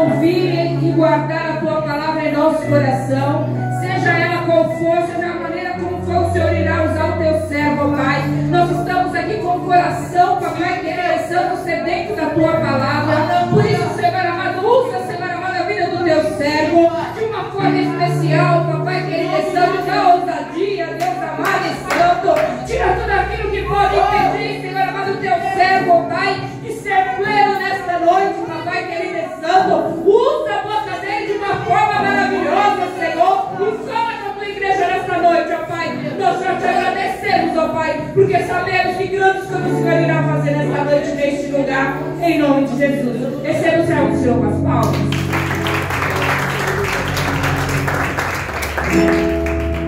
ouvir e guardar a tua palavra em nosso coração, seja ela qual for, seja a maneira como for, o Senhor irá usar o teu servo, Pai. Nós estamos aqui com o coração, Papai, querendo sedento da tua palavra. Por isso, Senhor amado, usa, Senhor amado, a vida do teu servo de uma forma especial, Papai querido e santo, dá ousadia, Deus amado e santo. Tira tudo aquilo que pode impedir, Senhor amado, o teu servo, Pai, de ser pleno nesta noite, Papai querido e santo. Usa a boca dele de uma forma maravilhosa, Senhor. E fala com a tua igreja nesta noite, ó Pai. Nós já te agradecemos, ó Pai, porque sabemos que grandes coisas o Senhor irá fazer nesta noite, neste lugar, em nome de Jesus. Receba o céu do Senhor com as palmas.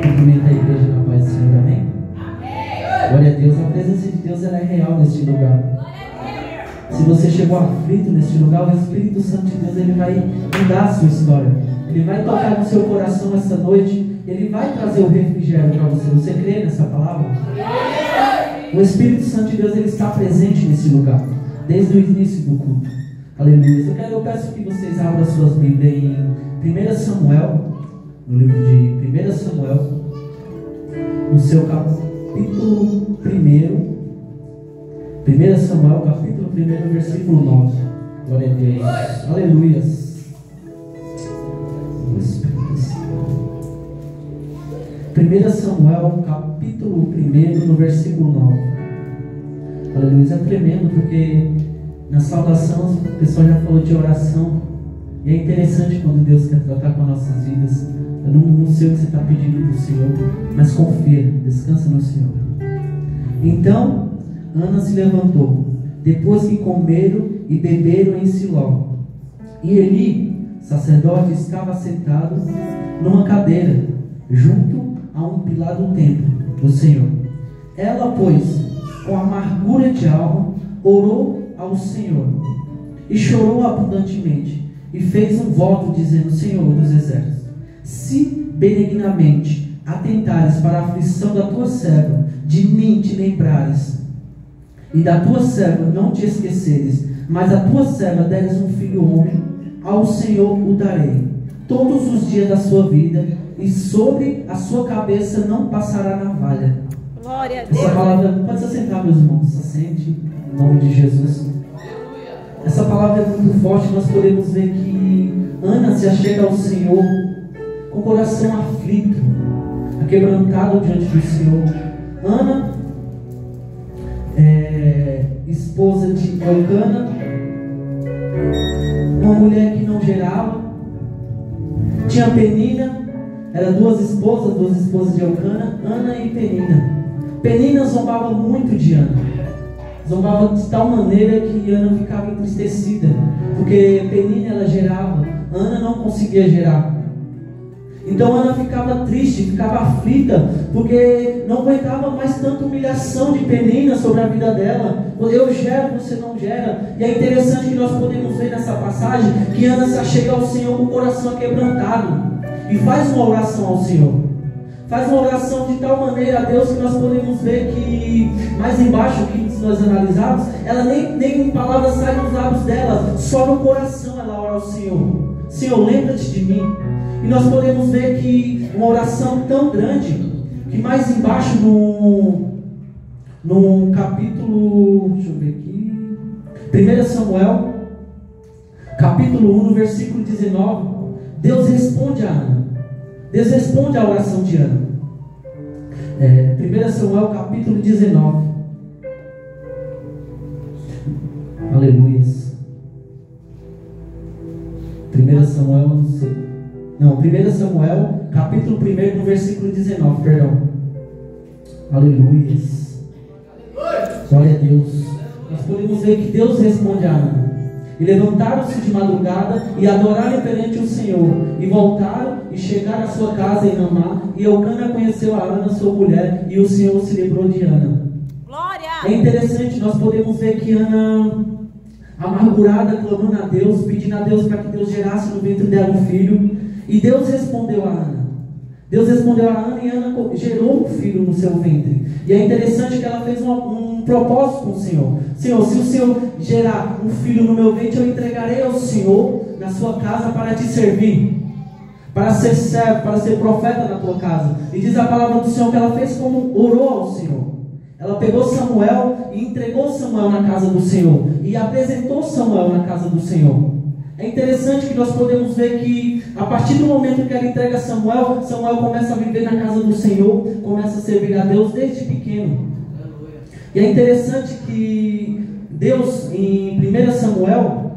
Cumprimenta a igreja na paz do Senhor, amém? Glória a Deus, a presença de Deus ela é real neste lugar. Se você chegou aflito neste lugar, o Espírito Santo de Deus ele vai mudar a sua história. Ele vai tocar no seu coração esta noite. Ele vai trazer o refrigério para você. Você crê nessa palavra? O Espírito Santo de Deus ele está presente nesse lugar, desde o início do culto. Aleluia. Eu peço que vocês abram suas Bíblias em 1 Samuel, no livro de 1 Samuel, no seu capítulo 1. 1 Samuel, capítulo 1, versículo 9. Glória a Deus. Aleluia. O Espírito Santo. 1 Samuel, capítulo 1, no versículo 9. Aleluia. É tremendo porque na saudação o pessoal já falou de oração. E é interessante quando Deus quer tratar com as nossas vidas. Eu não sei o que você está pedindo para o Senhor, mas confia, descansa no Senhor. Então Ana se levantou, depois que comeram e beberam em Siló. E Eli, sacerdote, estava sentado numa cadeira, junto a um pilar do templo do Senhor. Ela, pois, com amargura de alma, orou ao Senhor, e chorou abundantemente, e fez um voto, dizendo: Senhor dos exércitos, se benignamente atentares para a aflição da tua serva, de mim te lembrares, e da tua serva não te esqueceres, mas a tua serva deres um filho homem, ao Senhor o darei todos os dias da sua vida, e sobre a sua cabeça não passará navalha. Glória a Deus. Essa palavra, pode se assentar, meus irmãos, se assente, em nome de Jesus. Essa palavra é muito forte. Nós podemos ver que Ana se achega ao Senhor com o coração aflito, aquebrantado diante do Senhor. Ana, esposa de Elcana, uma mulher que não gerava. Tinha Penina, eram duas esposas de Elcana, Ana e Penina. Penina zombava muito de Ana, zombava de tal maneira que Ana ficava entristecida, porque Penina ela gerava, Ana não conseguia gerar. Então Ana ficava triste, ficava aflita, porque não aguentava mais tanta humilhação de Penina sobre a vida dela. Eu gero, você não gera. E é interessante que nós podemos ver nessa passagem que Ana se achega ao Senhor com o coração quebrantado e faz uma oração ao Senhor. Faz uma oração de tal maneira a Deus que nós podemos ver que mais embaixo, que se nós analisarmos, ela nem palavras saem dos lábios dela, só no coração ela ora ao Senhor. Senhor, lembra-te de mim. E nós podemos ver que uma oração tão grande, que mais embaixo no capítulo, deixa eu ver aqui, 1 Samuel, capítulo 1, no versículo 19, Deus responde a Ana. Deus responde à oração de Ana. 1 Samuel, capítulo 19. Aleluias. 1 Samuel, capítulo 1, no versículo 19, perdão. Aleluias. Glória a Deus. Nós podemos ver que Deus responde a Ana. E levantaram-se de madrugada e adoraram perante o Senhor, e voltaram e chegaram à sua casa em Ramá, e Elcana conheceu a Ana, sua mulher, e o Senhor se lembrou de Ana. Glória! É interessante, nós podemos ver que Ana, amargurada, clamando a Deus, pedindo a Deus para que Deus gerasse no ventre dela um filho, e Deus respondeu a Ana. Deus respondeu a Ana, e Ana gerou um filho no seu ventre. E é interessante que ela fez um propósito com o Senhor. Senhor, se o Senhor gerar um filho no meu ventre, eu entregarei ao Senhor, na na sua casa para te servir, para ser servo, para ser profeta na tua casa. E diz a palavra do Senhor que ela fez como orou ao Senhor. Ela pegou Samuel e entregou Samuel na casa do Senhor, e apresentou Samuel na casa do Senhor. É interessante que nós podemos ver que a partir do momento que ela entrega Samuel, Samuel começa a viver na casa do Senhor, começa a servir a Deus desde pequeno. E é interessante que Deus, em 1 Samuel,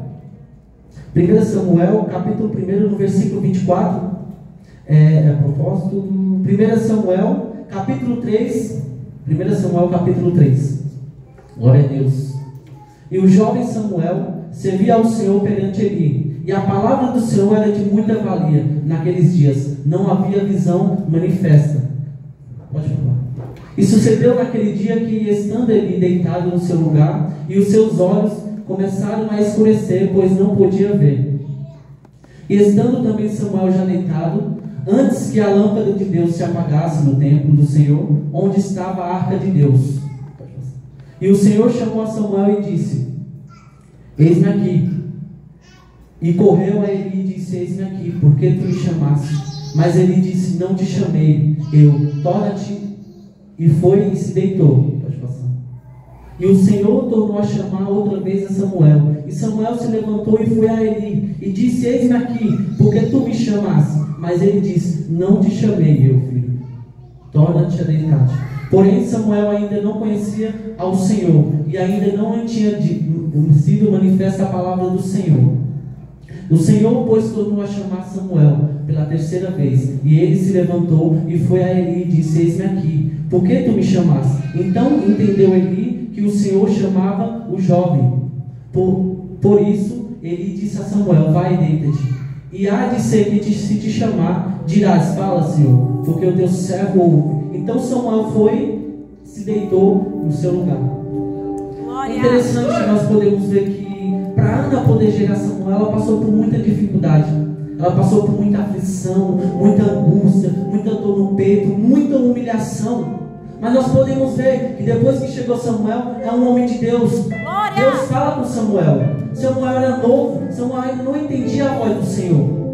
capítulo 1, no versículo 24, propósito, 1 Samuel, capítulo 3, 1 Samuel, capítulo 3, glória a Deus. E o jovem Samuel servia ao Senhor perante Eli, e a palavra do Senhor era de muita valia naqueles dias, não havia visão manifesta. Pode falar. E sucedeu naquele dia que, estando Eli deitado no seu lugar, e os seus olhos começaram a escurecer, pois não podia ver. E estando também Samuel já deitado, antes que a lâmpada de Deus se apagasse no templo do Senhor, onde estava a arca de Deus. E o Senhor chamou a Samuel e disse: eis-me aqui. E correu a Eli e disse: eis-me aqui, por que tu me chamaste? Mas Eli disse: não te chamei, torna-te. E foi e se deitou. Pode passar. E o Senhor tornou a chamar outra vez a Samuel. E Samuel se levantou e foi a Eli e disse: eis-me aqui, porque tu me chamaste. Mas ele disse: não te chamei, meu filho, torna-te a deitar-te. Porém Samuel ainda não conhecia ao Senhor, e ainda não tinha sido manifesta a palavra do Senhor. O Senhor, pois, tornou a chamar Samuel pela terceira vez, e ele se levantou e foi a Eli e disse: eis-me aqui, por que tu me chamaste? Então entendeu Eli que o Senhor chamava o jovem. Por isso ele disse a Samuel: vai, deita-te. E há de ser que se te chamar, dirás: fala, Senhor, porque o teu servo ouve. Então Samuel foi, se deitou no seu lugar. É interessante que nós podemos ver que para Ana poder gerar Samuel, ela passou por muita dificuldade. Ela passou por muita aflição, muita angústia, muita dor no peito, muita humilhação. Mas nós podemos ver que depois que chegou Samuel, é um homem de Deus. Glória! Deus fala com Samuel. Samuel era novo, Samuel ainda não entendia a voz do Senhor.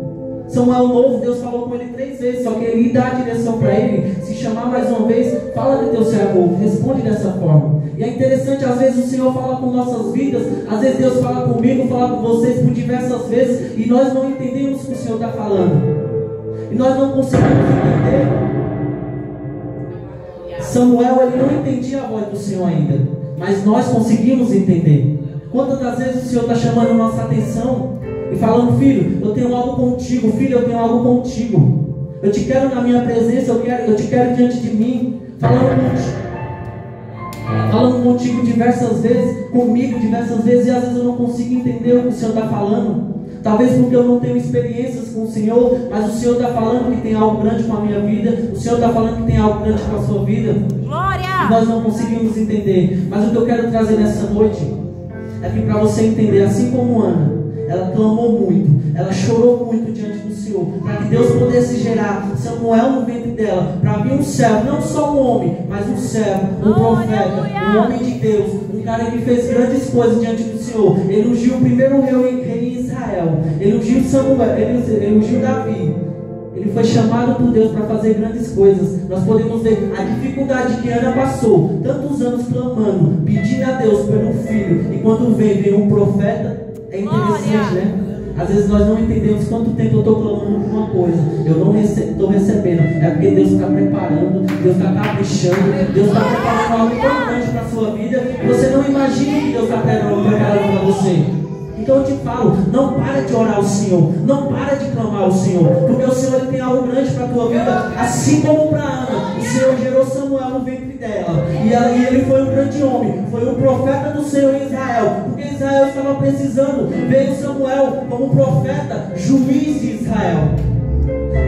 Samuel novo, Deus falou com ele 3 vezes, só que ele dá a direção para ele. Se chamar mais uma vez, fala de teu servo, responde dessa forma. E é interessante, às vezes o Senhor fala com nossas vidas, às vezes Deus fala comigo, fala com vocês por diversas vezes, e nós não entendemos o que o Senhor está falando. E nós não conseguimos entender. Samuel, ele não entendia a voz do Senhor ainda, mas nós conseguimos entender. Quantas das vezes o Senhor está chamando nossa atenção e falando: filho, eu tenho algo contigo, filho, eu tenho algo contigo, eu te quero na minha presença, eu te quero diante de mim, falando contigo diversas vezes, comigo diversas vezes, e às vezes eu não consigo entender o que o Senhor está falando. Talvez porque eu não tenho experiências com o Senhor, mas o Senhor está falando que tem algo grande com a minha vida, o Senhor está falando que tem algo grande com a sua vida. Glória! E nós não conseguimos entender. Mas o que eu quero trazer nessa noite é que, para você entender, assim como Ana, ela clamou muito, ela chorou muito diante do Senhor, para que Deus pudesse gerar Samuel no ventre dela, para vir um servo, não só um homem, mas um servo, um profeta, um homem de Deus, um cara que fez grandes coisas diante do Senhor. Ele ungiu o primeiro rei em Israel, ele ungiu Samuel, ele ungiu Davi. Ele foi chamado por Deus para fazer grandes coisas. Nós podemos ver a dificuldade que Ana passou, tantos anos clamando, pedindo a Deus por um filho, e quando vem um profeta. É interessante, né? Às vezes nós não entendemos quanto tempo eu estou clamando por uma coisa, eu não estou recebendo. É porque Deus está preparando, Deus está caprichando, Deus está preparando algo tão grande para a sua vida, que você não imagina que Deus está preparando para você. Então eu te falo, não para de orar ao Senhor, não para de clamar ao Senhor, porque o Senhor ele tem algo grande para a tua vida, assim como para Ana. O Senhor gerou Samuel no ventre dela, e ele foi um grande homem, foi um profeta do Senhor em Israel, porque Israel estava precisando. Veio Samuel como profeta, juiz de Israel.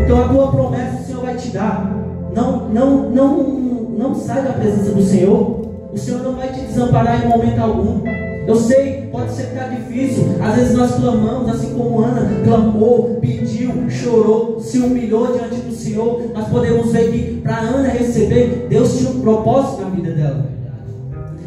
Então a tua promessa o Senhor vai te dar. Não sai da presença do Senhor. O Senhor não vai te desamparar em momento algum. Eu sei, pode ser que está difícil. Às vezes nós clamamos, assim como Ana clamou, pediu, chorou, se humilhou diante do Senhor. Nós podemos ver que para Ana receber, Deus tinha um propósito na vida dela.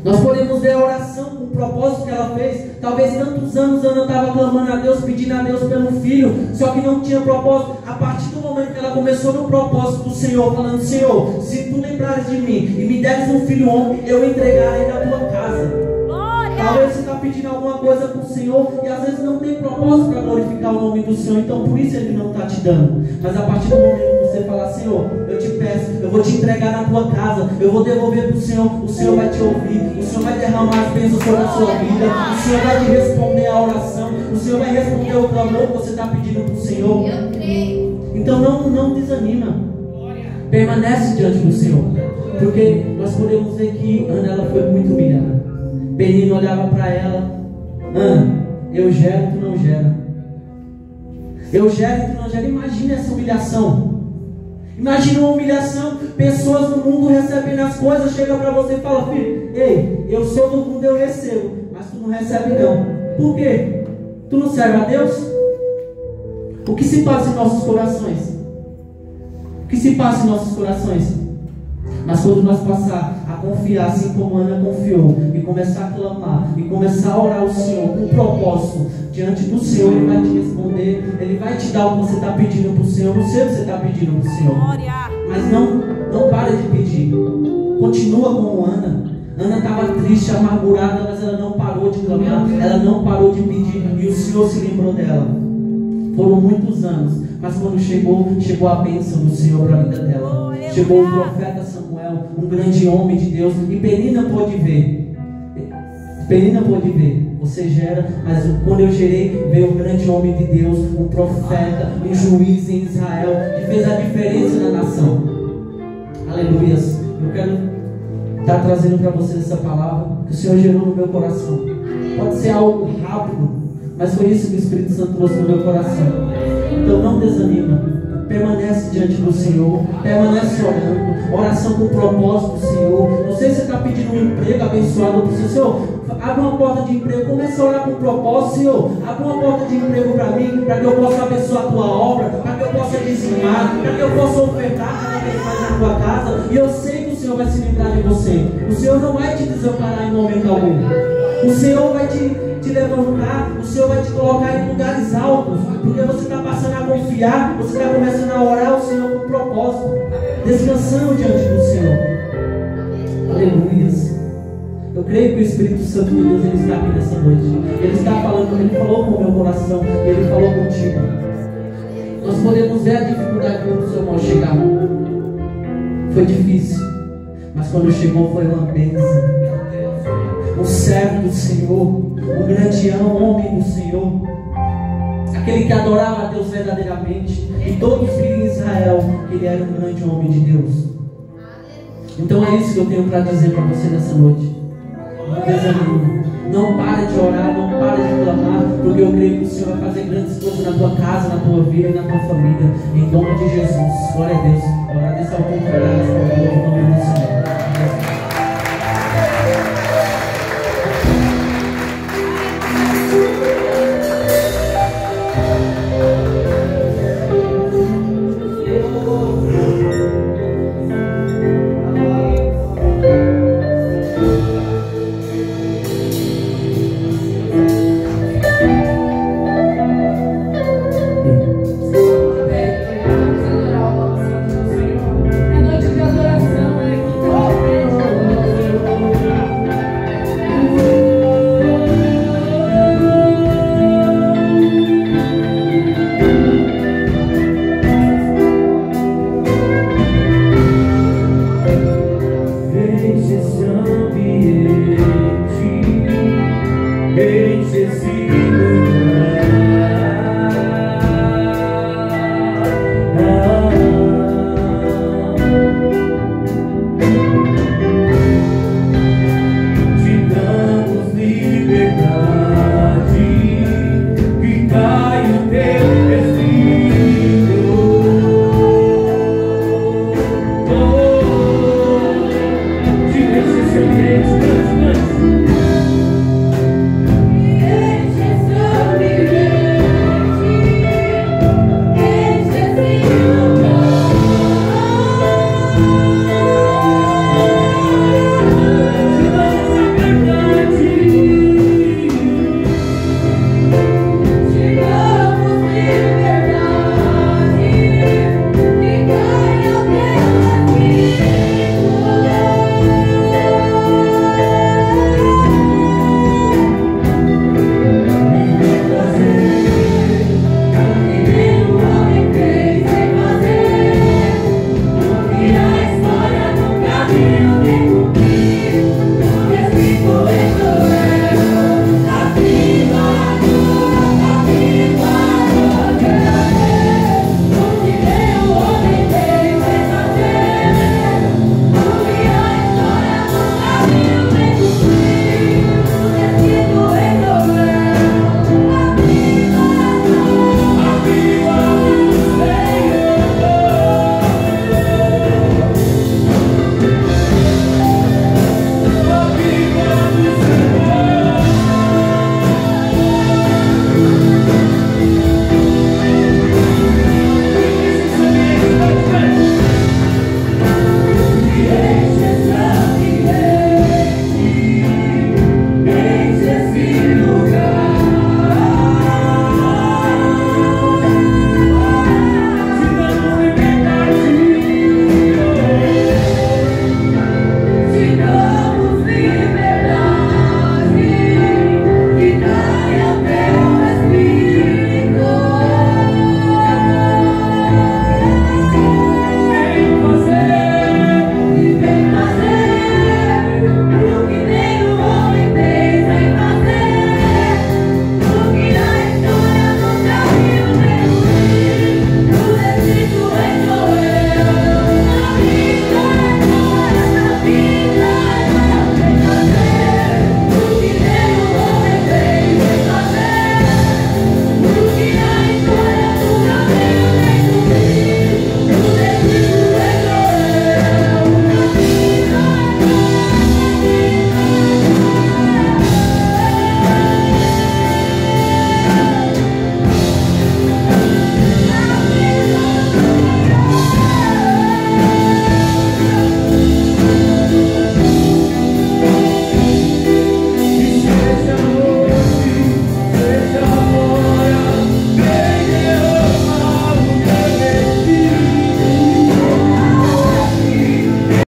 Nós podemos ver a oração com o propósito que ela fez. Talvez tantos anos Ana estava clamando a Deus, pedindo a Deus pelo filho, só que não tinha propósito. A partir do momento que ela começou no propósito do Senhor, falando: Senhor, se tu lembrares de mim e me deres um filho homem, eu entregarei na tua casa. Talvez você está pedindo alguma coisa para o Senhor e às vezes não tem propósito para glorificar o nome do Senhor, então por isso Ele não está te dando. Mas a partir do momento que você falar: Senhor, eu te peço, eu vou te entregar na tua casa, eu vou devolver para o Senhor vai te ouvir, o Senhor vai derramar as bênçãos sobre a sua vida, o Senhor vai te responder a oração, o Senhor vai responder o clamor que você está pedindo para o Senhor. Eu creio. Então não desanima, permanece diante do Senhor, porque nós podemos ver que Ana, ela foi muito humilhada. Penina olhava para ela: Ana, eu gero, tu não gera. Eu gero e tu não gera. Imagina essa humilhação. Imagina uma humilhação. Pessoas do mundo recebendo as coisas, chega para você e fala: filho, ei, eu sou do mundo, eu recebo, mas tu não recebe não. Por quê? Tu não serve a Deus? O que se passa em nossos corações? O que se passa em nossos corações? Mas quando nós passar a confiar, assim como Ana confiou, e começar a clamar, e começar a orar ao Senhor com propósito, diante do Senhor, Ele vai te responder, Ele vai te dar o que você está pedindo para o Senhor. Não sei o que você está pedindo para o Senhor, mas não pare de pedir. Continua como Ana. Ana estava triste, amargurada, mas ela não parou de clamar, ela não parou de pedir, e o Senhor se lembrou dela. Foram muitos anos, mas quando chegou a bênção do Senhor para a vida dela. Chegou o profeta Samuel, um grande homem de Deus, e Penina pôde ver. Você gera, mas quando eu gerei, veio um grande homem de Deus, um profeta, um juiz em Israel, que fez a diferença na nação. Aleluias. Eu quero estar trazendo para vocês essa palavra que o Senhor gerou no meu coração. Pode ser algo rápido, mas foi isso que o Espírito Santo trouxe no meu coração. Então não desanima. Permanece diante do Senhor, permanece orando, oração com propósito do Senhor. Não sei se você está pedindo um emprego abençoado para o Senhor. Abre uma porta de emprego, comece a orar com propósito. Senhor, abre uma porta de emprego para mim, para que eu possa abençoar a tua obra, para que eu possa dizimar, para que eu possa ofertar cada vez mais na tua casa. E eu sei que o Senhor vai se lembrar de você. O Senhor não vai te desamparar em momento algum. O Senhor vai te levantar, o Senhor vai te colocar em lugares altos, porque você está passando a confiar, você está começando a orar ao Senhor com propósito, descansando diante do Senhor. Aleluias. Eu creio que o Espírito Santo de Deus, Ele está aqui nessa noite. Ele está falando, Ele falou com o meu coração, Ele falou contigo. Nós podemos ver a dificuldade quando o seu irmão chegar. Foi difícil, mas quando chegou foi uma bênção. O servo do Senhor, o grande homem do Senhor, aquele que adorava a Deus verdadeiramente, e todos viram em Israel que ele era um grande homem de Deus. Então é isso que eu tenho para dizer para você nessa noite. Não desanima, não para de orar, não para de clamar, porque eu creio que o Senhor vai fazer grandes coisas na tua casa, na tua vida e na tua família, em nome de Jesus. Glória a Deus. Eu agradeço ao povo, em nome do Senhor.